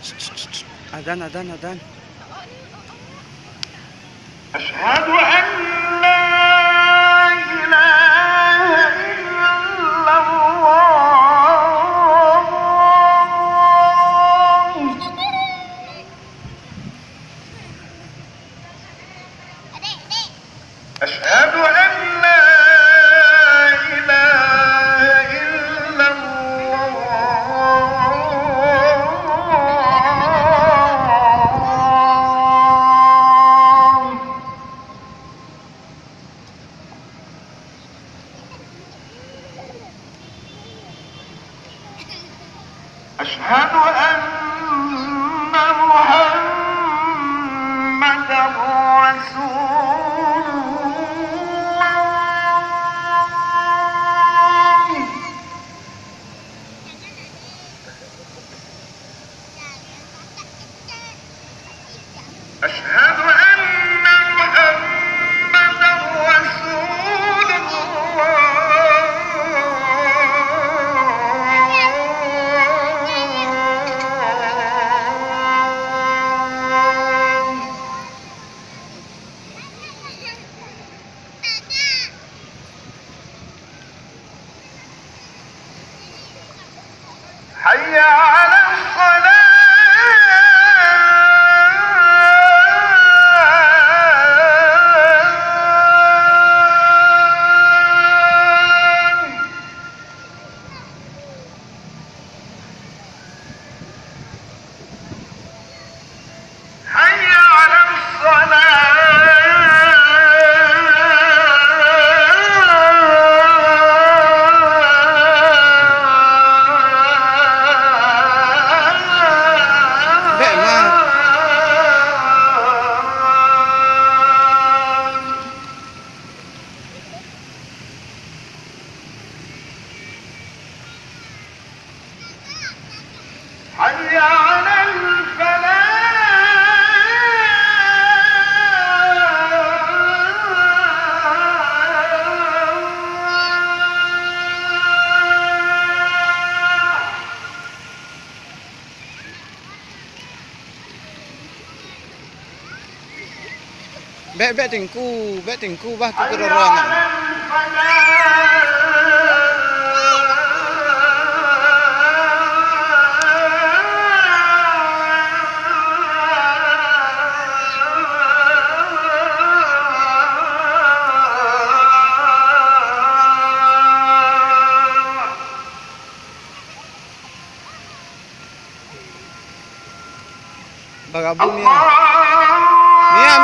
أذان أذان أذان. أشهد أن لا إله إلا الله. أشهد أن لا إله إلا الله. أشهد أن محمدا رسول الله. أشهد أن محمدا رسول الله. حي على الصلاة. حي على Bek mah. حي على الفلاح. Bek tingku bah tu حي kerorona. على الفلاح. Bagabun ya. الله Mia